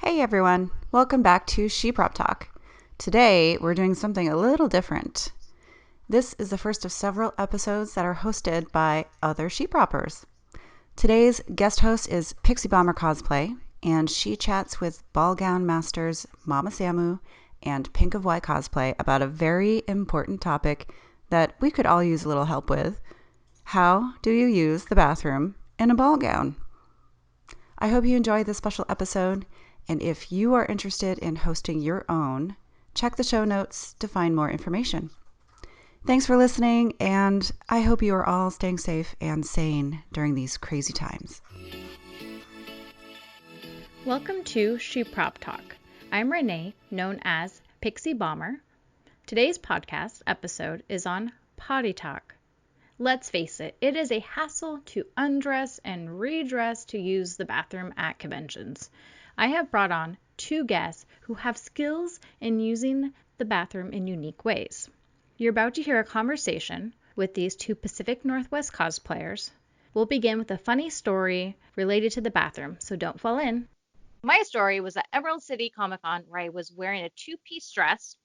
Hey everyone, welcome back to ShePropTalk. Today we're doing something a little different. This is the first of several episodes that are hosted by other SheProppers. Today's guest host is Pixie Bomber Cosplay, and she chats with ballgown masters MommaSammu and PinkofY Cosplay about a very important topic that we could all use a little help with. How do you use the bathroom in a ball gown? I hope you enjoy this special episode, and if you are interested in hosting your own, check the show notes to find more information. Thanks for listening, and I hope you are all staying safe and sane during these crazy times. Welcome to ShePropTalk. I'm Renee, known as Pixie Bomber. Today's podcast episode is on Potty talk. Let's face it, it is a hassle to undress and redress to use the bathroom at conventions. I have brought on two guests who have skills in using the bathroom in unique ways. You're about to hear a conversation with these two Pacific Northwest cosplayers. We'll begin with a funny story related to the bathroom, so don't fall in. My story was at Emerald City Comic Con where I was wearing a two-piece dress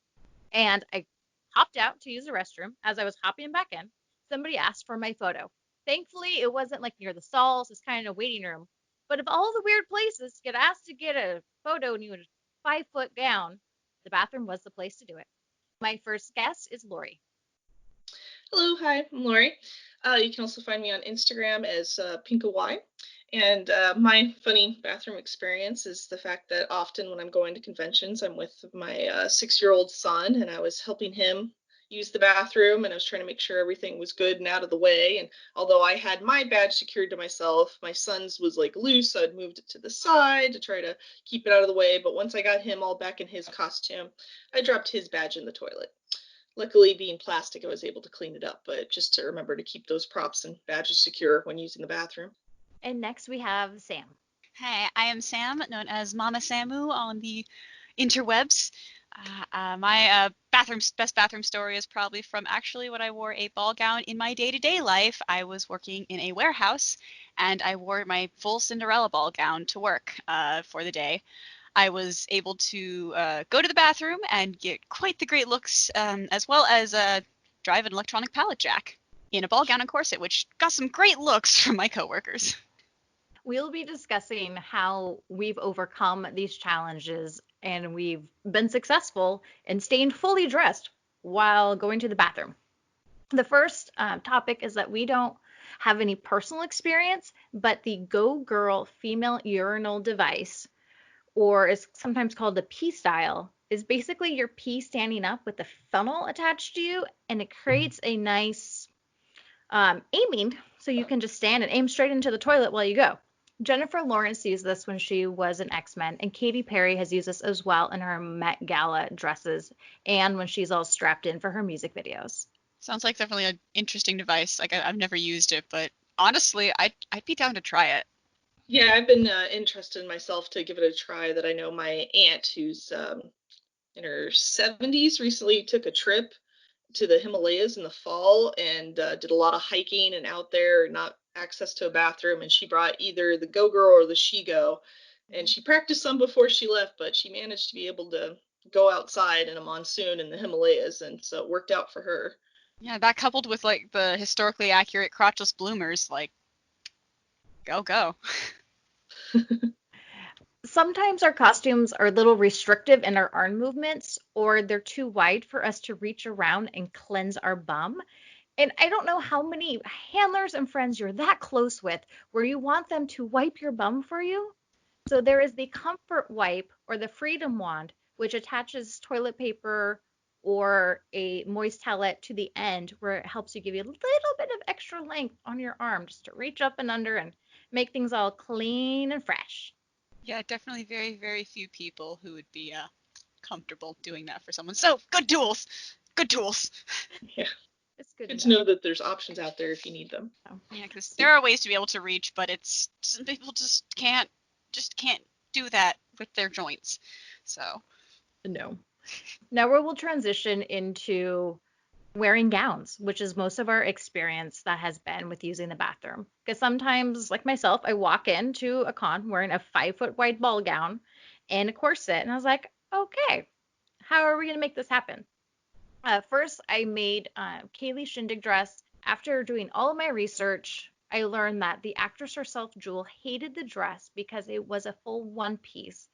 and I hopped out to use the restroom. As I was hopping back in, somebody asked for my photo. Thankfully, it wasn't like near the stalls. It's kind of a waiting room. But of all the weird places to get asked to get a photo in a 5-foot gown, the bathroom was the place to do it. My first guest is Lori. Hello, hi, I'm Lori. You can also find me on Instagram as PinkofY. And my funny bathroom experience is the fact that often when I'm going to conventions, I'm with my 6-year-old son, and I was helping him use the bathroom, and I was trying to make sure everything was good and out of the way. And although I had my badge secured to myself, my son's was like loose, so I'd moved it to the side to try to keep it out of the way. But once I got him all back in his costume, I dropped his badge in the toilet. Luckily, being plastic, I was able to clean it up, but just to remember to keep those props and badges secure when using the bathroom. And next we have Sam. Hi, I am Sam, known as MommaSammu on the interwebs. My best bathroom story is probably from actually when I wore a ball gown in my day-to-day life. I was working in a warehouse, and I wore my full Cinderella ball gown to work for the day. I was able to go to the bathroom and get quite the great looks, as well as drive an electronic pallet jack in a ball gown and corset, which got some great looks from my coworkers. We'll be discussing how we've overcome these challenges and we've been successful in staying fully dressed while going to the bathroom. The first topic is that we don't have any personal experience, but the Go Girl female urinal device, or is sometimes called the pee style, is basically your pee standing up with the funnel attached to you, and it creates a nice aiming, so you can just stand and aim straight into the toilet while you go. Jennifer Lawrence used this when she was in X-Men, and Katy Perry has used this as well in her Met Gala dresses and when she's all strapped in for her music videos. Sounds like definitely an interesting device. Like I've never used it, but honestly, I'd be down to try it. Yeah, I've been interested in myself to give it a try. That I know my aunt, who's in her 70s, recently took a trip to the Himalayas in the fall and did a lot of hiking and out there, not access to a bathroom, and she brought either the Go Girl or the She Go, and she practiced some before she left, but she managed to be able to go outside in a monsoon in the Himalayas, and so it worked out for her. Yeah, that coupled with like the historically accurate crotchless bloomers, like go. Sometimes our costumes are a little restrictive in our arm movements, or they're too wide for us to reach around and cleanse our bum. And I don't know how many handlers and friends you're that close with where you want them to wipe your bum for you. So there is the comfort wipe or the freedom wand, which attaches toilet paper or a moist towelette to the end, where it helps you give you a little bit of extra length on your arm just to reach up and under and make things all clean and fresh. Yeah, definitely very, very few people who would be comfortable doing that for someone. So good tools. Yeah. It's good to know that there's options out there if you need them. Yeah, because there are ways to be able to reach, but it's some people just can't do that with their joints. So no. Now we will transition into wearing gowns, which is most of our experience that has been with using the bathroom. Because sometimes, like myself, I walk into a con wearing a 5-foot wide ball gown, in a corset. And I was like, okay, how are we going to make this happen? First, I made Kaylee Shindig dress. After doing all of my research, I learned that the actress herself, Jewel, hated the dress because it was a full one piece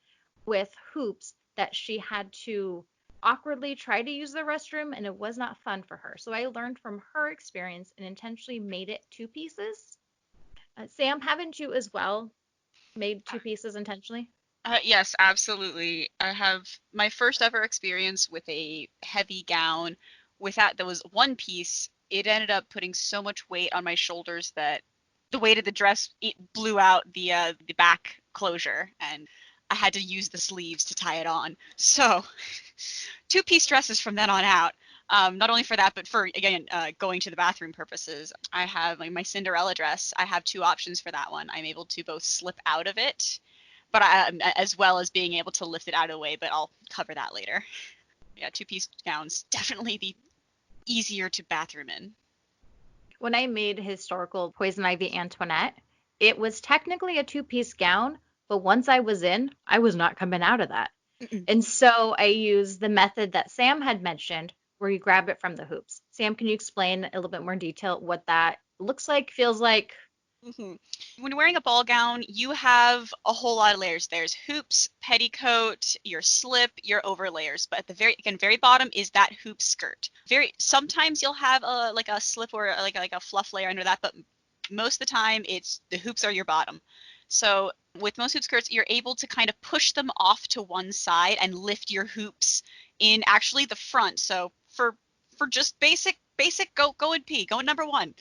with hoops that she had to awkwardly try to use the restroom, and it was not fun for her. So I learned from her experience and intentionally made it two pieces. Sam, haven't you as well made two pieces intentionally? Yes, absolutely. I have my first ever experience with a heavy gown. With that was one piece. It ended up putting so much weight on my shoulders that the weight of the dress it blew out the back closure, and I had to use the sleeves to tie it on. So, two-piece dresses from then on out. Not only for that, but for again going to the bathroom purposes. I have my Cinderella dress. I have two options for that one. I'm able to both slip out of it but as well as being able to lift it out of the way, but I'll cover that later. Yeah, two-piece gowns, definitely the easier to bathroom in. When I made historical Poison Ivy Antoinette, it was technically a two-piece gown, but once I was in, I was not coming out of that. Mm-mm. And so I used the method that Sam had mentioned, where you grab it from the hoops. Sam, can you explain a little bit more in detail what that looks like, feels like? Mm-hmm. When wearing a ball gown, you have a whole lot of layers. There's hoops, petticoat, your slip, your overlayers. But at the very bottom is that hoop skirt. Sometimes you'll have a slip or like a fluff layer under that, but most of the time it's the hoops are your bottom. So with most hoop skirts, you're able to kind of push them off to one side and lift your hoops in actually the front. So for just basic go and pee, go number one,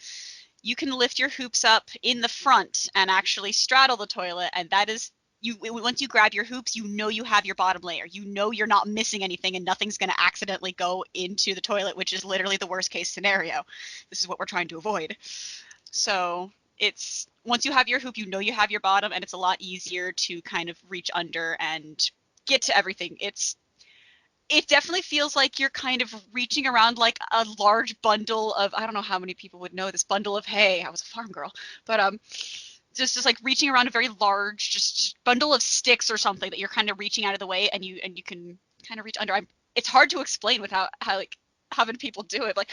you can lift your hoops up in the front and actually straddle the toilet, and that is you once you grab your hoops, you know you have your bottom layer. You know you're not missing anything and nothing's going to accidentally go into the toilet, which is literally the worst case scenario. This is what we're trying to avoid. So, it's once you have your hoop, you know you have your bottom, and it's a lot easier to kind of reach under and get to everything. It definitely feels like you're kind of reaching around like a large bundle of, I don't know how many people would know this bundle of hay. I was a farm girl, but just like reaching around a very large just bundle of sticks or something that you're kind of reaching out of the way, and you can kind of reach under. It's hard to explain without how like having people do it. Like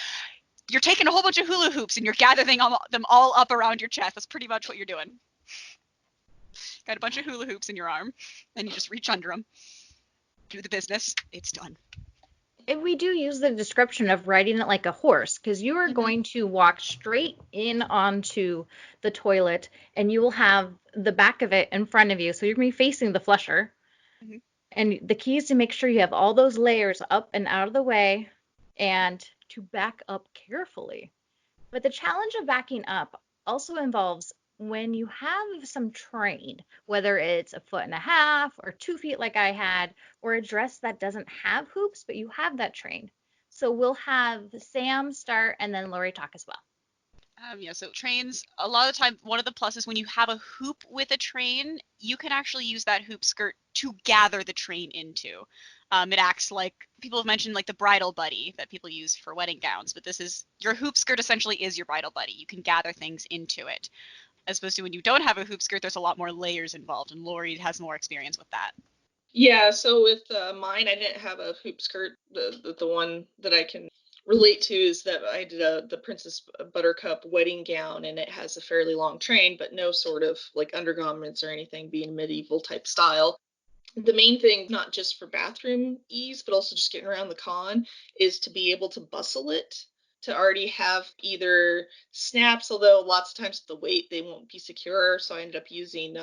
you're taking a whole bunch of hula hoops and you're gathering them all up around your chest. That's pretty much what you're doing. Got a bunch of hula hoops in your arm, and you just reach under them, do the business. It's done. If we do use the description of riding it like a horse, because you are Mm-hmm. going to walk straight in onto the toilet and you will have the back of it in front of you. So you're going to be facing the flusher. Mm-hmm. And the key is to make sure you have all those layers up and out of the way and to back up carefully. But the challenge of backing up also involves when you have some train, whether it's a foot and a half or 2 feet like I had, or a dress that doesn't have hoops, but you have that train. So we'll have Sam start and then Lori talk as well. Yeah, so trains, a lot of the time, one of the pluses when you have a hoop with a train, you can actually use that hoop skirt to gather the train into. It acts like, people have mentioned like the bridal buddy that people use for wedding gowns, but this is, your hoop skirt essentially is your bridal buddy. You can gather things into it. As opposed to when you don't have a hoop skirt, there's a lot more layers involved, and Lori has more experience with that. Yeah, so with mine, I didn't have a hoop skirt. The one that I can relate to is that I did the Princess Buttercup wedding gown, and it has a fairly long train, but no sort of like undergarments or anything, being medieval type style. The main thing, not just for bathroom ease, but also just getting around the con, is to be able to bustle it, to already have either snaps, although lots of times with the weight, they won't be secure. So I ended up using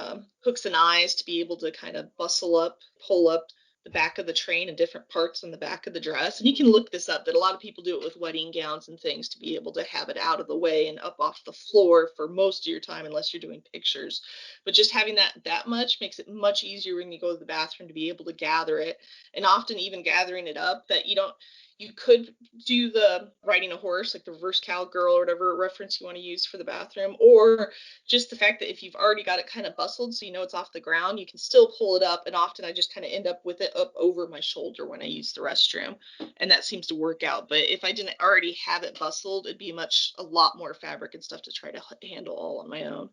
hooks and eyes to be able to kind of bustle up, pull up the back of the train in different parts on the back of the dress. And you can look this up, that a lot of people do it with wedding gowns and things to be able to have it out of the way and up off the floor for most of your time, unless you're doing pictures. But just having that much makes it much easier when you go to the bathroom to be able to gather it. And often even gathering it up, that you could do the riding a horse, like the reverse cowgirl or whatever reference you want to use for the bathroom, or just the fact that if you've already got it kind of bustled so you know it's off the ground, you can still pull it up. And often I just kind of end up with it up over my shoulder when I use the restroom, and that seems to work out. But if I didn't already have it bustled, it'd be a lot more fabric and stuff to try to handle all on my own.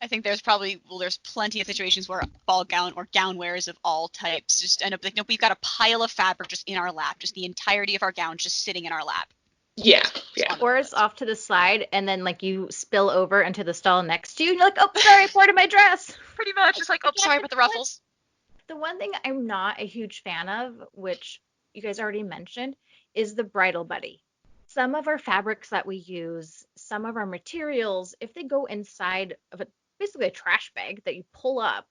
I think there's plenty of situations where ball gown or gown wearers of all types just end up like, nope, we've got a pile of fabric just in our lap, just the entirety of our gown just sitting in our lap. Yeah, yeah. Or it's off to the side, and then like you spill over into the stall next to you, and you're like, oh, sorry, I poured in my dress. Pretty much, just like, oh, sorry about the ruffles. The one thing I'm not a huge fan of, which you guys already mentioned, is the bridal buddy. Some of our fabrics that we use, some of our materials, if they go inside of basically a trash bag that you pull up,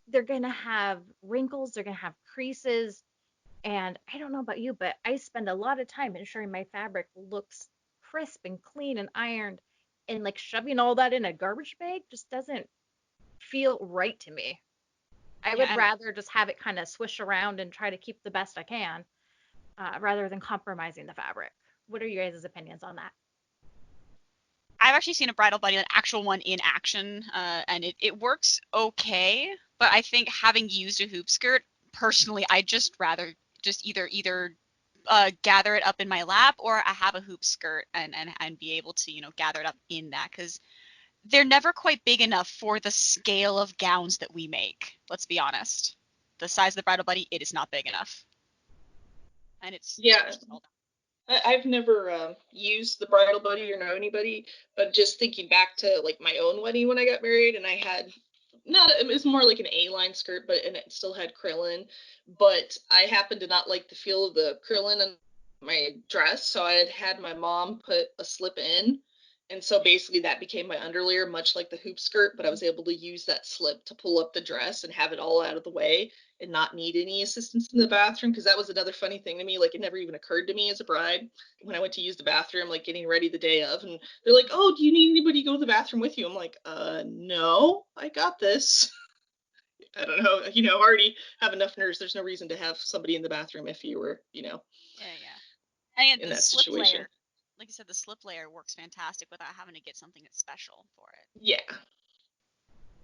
they're going to have wrinkles, they're going to have creases. And I don't know about you, but I spend a lot of time ensuring my fabric looks crisp and clean and ironed. And like shoving all that in a garbage bag just doesn't feel right to me. I would rather just have it kind of swish around and try to keep the best I can, rather than compromising the fabric. What are you guys' opinions on that? I've actually seen a bridal buddy, an actual one in action, and it works okay. But I think having used a hoop skirt, personally, I'd just rather just either gather it up in my lap, or I have a hoop skirt and be able to, you know, gather it up in that, because they're never quite big enough for the scale of gowns that we make. Let's be honest. The size of the bridal buddy, it is not big enough. And it's I've never used the bridal buddy or know anybody, but just thinking back to like my own wedding when I got married, and I had it was more like an A-line skirt, and it still had krillin, but I happened to not like the feel of the krillin in my dress, so I had my mom put a slip in, and so basically that became my underlayer, much like the hoop skirt, but I was able to use that slip to pull up the dress and have it all out of the way and not need any assistance in the bathroom, because that was another funny thing to me. Like, it never even occurred to me as a bride when I went to use the bathroom, like getting ready the day of, and they're like, oh, do you need anybody to go to the bathroom with you? I'm like, no, I got this. I don't know, I already have enough nerves. There's no reason to have somebody in the bathroom if you were, yeah. And in the that slip situation. Layer, like I said, the slip layer works fantastic without having to get something that's special for it. Yeah.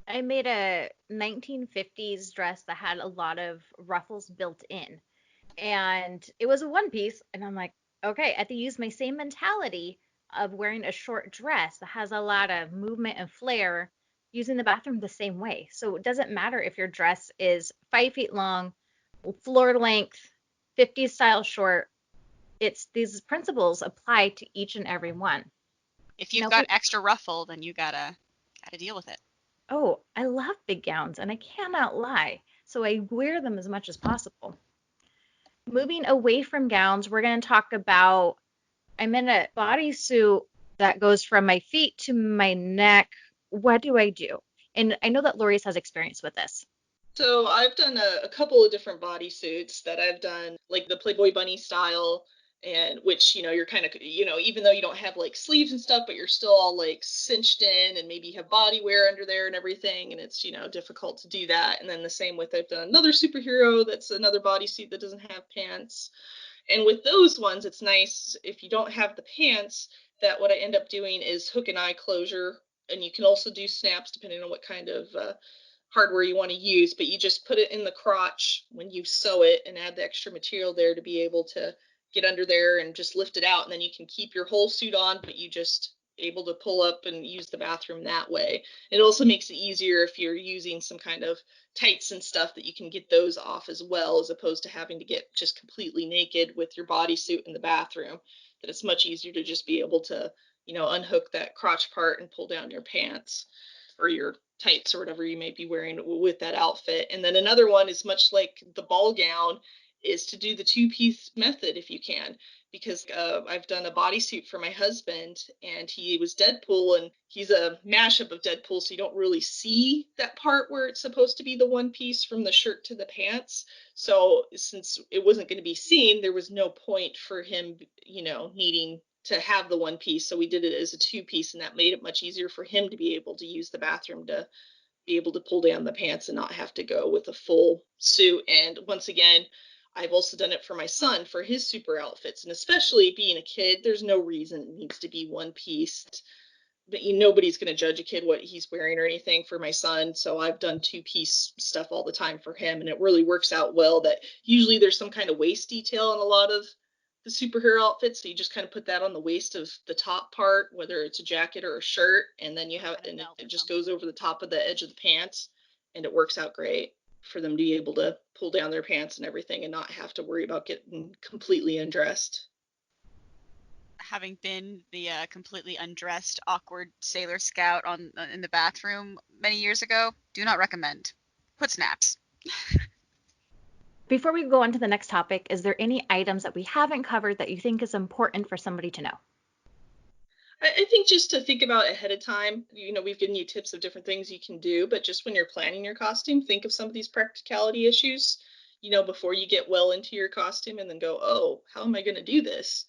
I made a 1950s dress that had a lot of ruffles built in. And it was a one piece. And I'm like, okay, I have to use my same mentality of wearing a short dress that has a lot of movement and flair, using the bathroom the same way. So it doesn't matter if your dress is 5 feet long, floor length, 50s style short. It's these principles apply to each and every one. If you've got extra ruffle, then you gotta deal with it. Oh, I love big gowns, and I cannot lie. So I wear them as much as possible. Moving away from gowns, we're going to talk about, I'm in a bodysuit that goes from my feet to my neck. What do I do? And I know that Lori's has experience with this. So I've done a couple of different bodysuits that I've done, like the Playboy bunny style, and which, you're kind of, even though you don't have like sleeves and stuff, but you're still all like cinched in, and maybe you have body wear under there and everything, and it's, difficult to do that. And then the same with, I've done another superhero that's another bodysuit that doesn't have pants. And with those ones, it's nice if you don't have the pants, that what I end up doing is hook and eye closure, and you can also do snaps depending on what kind of hardware you want to use, but you just put it in the crotch when you sew it and add the extra material there to be able to get under there and just lift it out, and then you can keep your whole suit on, but you just able to pull up and use the bathroom that way. It also makes it easier if you're using some kind of tights and stuff, that you can get those off as well, as opposed to having to get just completely naked with your bodysuit in the bathroom. That it's much easier to just be able to, unhook that crotch part and pull down your pants or your tights or whatever you may be wearing with that outfit. And then another one is much like the ball gown, is to do the two-piece method if you can, because I've done a bodysuit for my husband, and he was Deadpool, and he's a mashup of Deadpool, so you don't really see that part where it's supposed to be the one piece from the shirt to the pants. So since it wasn't going to be seen, there was no point for him, needing to have the one piece. So we did it as a two-piece, and that made it much easier for him to be able to use the bathroom to be able to pull down the pants and not have to go with a full suit. And once again, I've also done it for my son for his super outfits, and especially being a kid, there's no reason it needs to be one piece. But nobody's going to judge a kid what he's wearing or anything for my son, so I've done two-piece stuff all the time for him, and it really works out well. That usually there's some kind of waist detail in a lot of the superhero outfit, so you just kind of put that on the waist of the top part, whether it's a jacket or a shirt, and then it just goes over the top of the edge of the pants, and it works out great for them to be able to pull down their pants and everything and not have to worry about getting completely undressed. Having been the completely undressed, awkward Sailor Scout in the bathroom many years ago, do not recommend. Put snaps. Before we go on to the next topic, is there any items that we haven't covered that you think is important for somebody to know? I think just to think about ahead of time, we've given you tips of different things you can do, but just when you're planning your costume, think of some of these practicality issues, before you get well into your costume and then go, oh, how am I going to do this?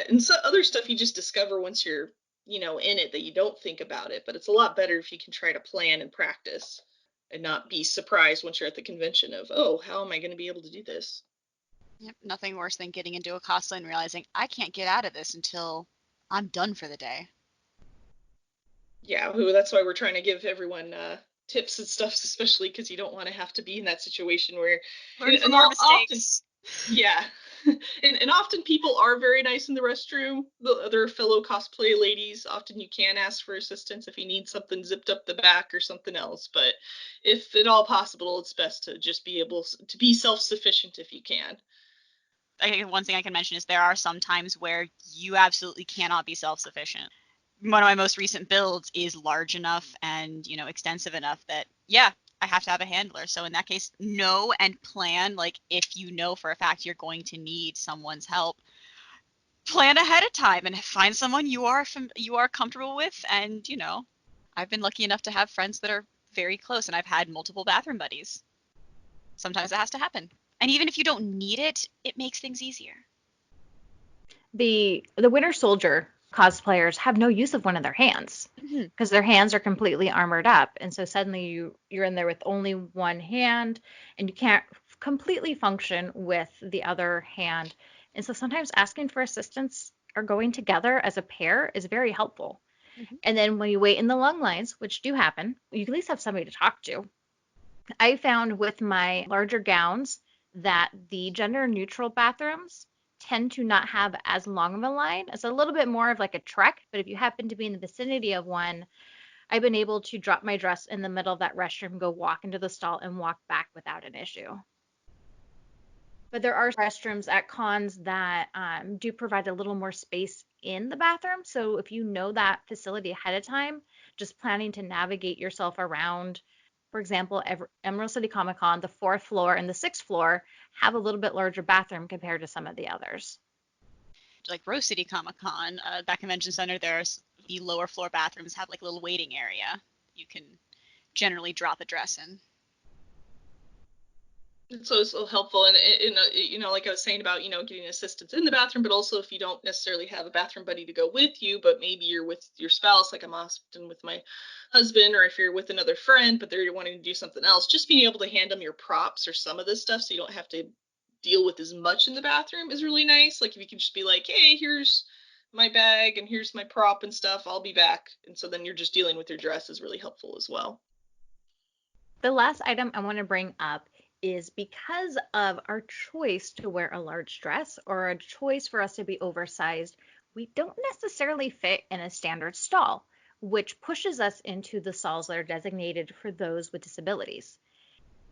And so other stuff you just discover once you're, in it, that you don't think about it, but it's a lot better if you can try to plan and practice and not be surprised once you're at the convention of, oh, how am I going to be able to do this? Yep, nothing worse than getting into a cosplay and realizing I can't get out of this until I'm done for the day. Yeah, that's why we're trying to give everyone tips and stuff, especially because you don't want to have to be in that situation where Learn from our mistakes. Yeah. And often people are very nice in the restroom. The other fellow cosplay ladies, often you can ask for assistance if you need something zipped up the back or something else. But if at all possible, it's best to just be able to be self-sufficient if you can. I think one thing I can mention is there are some times where you absolutely cannot be self-sufficient. One of my most recent builds is large enough and, extensive enough that, yeah, I have to have a handler. So in that case, know and plan, like if you know for a fact you're going to need someone's help, plan ahead of time and find someone you are comfortable with. And, I've been lucky enough to have friends that are very close, and I've had multiple bathroom buddies. Sometimes it has to happen. And even if you don't need it, it makes things easier. The Winter Soldier cosplayers have no use of one of their hands because their hands are completely armored up, and so suddenly you're in there with only one hand and you can't completely function with the other hand. And so sometimes asking for assistance or going together as a pair is very helpful. And then when you wait in the long lines, which do happen, you at least have somebody to talk to. I found with my larger gowns that the gender neutral bathrooms tend to not have as long of a line. It's a little bit more of like a trek, but if you happen to be in the vicinity of one, I've been able to drop my dress in the middle of that restroom, go walk into the stall, and walk back without an issue. But there are restrooms at cons that do provide a little more space in the bathroom. So if you know that facility ahead of time, just planning to navigate yourself around. For example, Emerald City Comic Con, the 4th floor and the 6th floor have a little bit larger bathroom compared to some of the others. Like Rose City Comic Con, that convention center, there's the lower floor bathrooms have like a little waiting area. You can generally drop a dress in. It's so helpful, and like I was saying about getting assistance in the bathroom, but also if you don't necessarily have a bathroom buddy to go with you, but maybe you're with your spouse, like I'm often with my husband, or if you're with another friend, but they're wanting to do something else, just being able to hand them your props or some of this stuff, so you don't have to deal with as much in the bathroom is really nice. Like if you can just be like, hey, here's my bag and here's my prop and stuff, I'll be back, and so then you're just dealing with your dress is really helpful as well. The last item I want to bring up is because of our choice to wear a large dress or a choice for us to be oversized, we don't necessarily fit in a standard stall, which pushes us into the stalls that are designated for those with disabilities.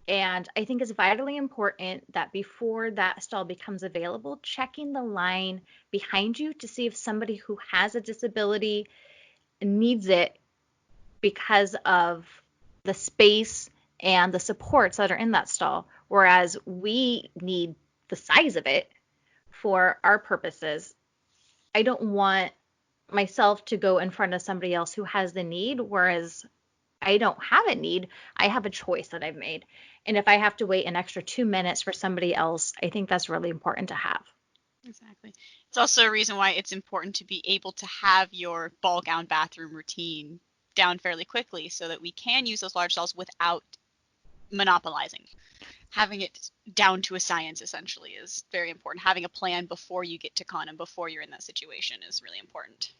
And I think it's vitally important that before that stall becomes available, checking the line behind you to see if somebody who has a disability needs it because of the space and the supports that are in that stall, whereas we need the size of it for our purposes. I don't want myself to go in front of somebody else who has the need, whereas I don't have a need. I have a choice that I've made. And if I have to wait an extra 2 minutes for somebody else, I think that's really important to have. Exactly. It's also a reason why it's important to be able to have your ball gown bathroom routine down fairly quickly so that we can use those large stalls without monopolizing. Having it down to a science essentially is very important. Having a plan before you get to con and before you're in that situation is really important.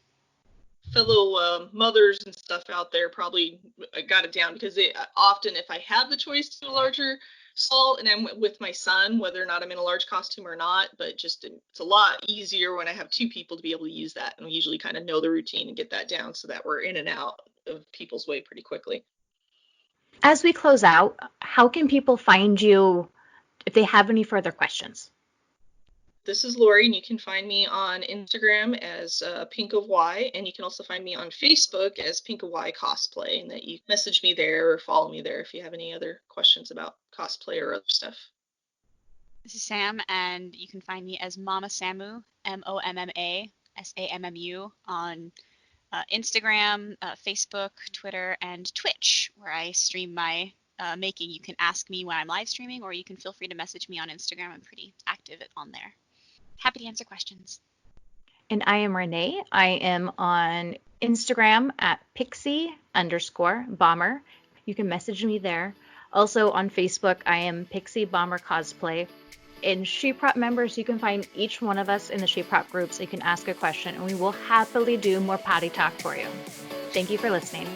Fellow mothers and stuff out there probably got it down, because they often, if I have the choice to a larger stall, and I'm with my son, whether or not I'm in a large costume or not, but just it's a lot easier when I have two people to be able to use that, and we usually kind of know the routine and get that down so that we're in and out of people's way pretty quickly. As we close out, how can people find you if they have any further questions? This is Lori, and you can find me on Instagram as PinkofY, and you can also find me on Facebook as PinkofY Cosplay, and that you message me there or follow me there if you have any other questions about cosplay or other stuff. This is Sam, and you can find me as MommaSammu, MommaSammu, on Instagram, Facebook, Twitter, and Twitch, where I stream my making. You can ask me when I'm live streaming, or you can feel free to message me on Instagram. I'm pretty active on there. Happy to answer questions. And I am Renee. I am on Instagram at Pixie_Bomber. You can message me there. Also on Facebook, I am Pixie Bomber Cosplay. In SheProp members, you can find each one of us in the SheProp group, so you can ask a question, and we will happily do more potty talk for you. Thank you for listening.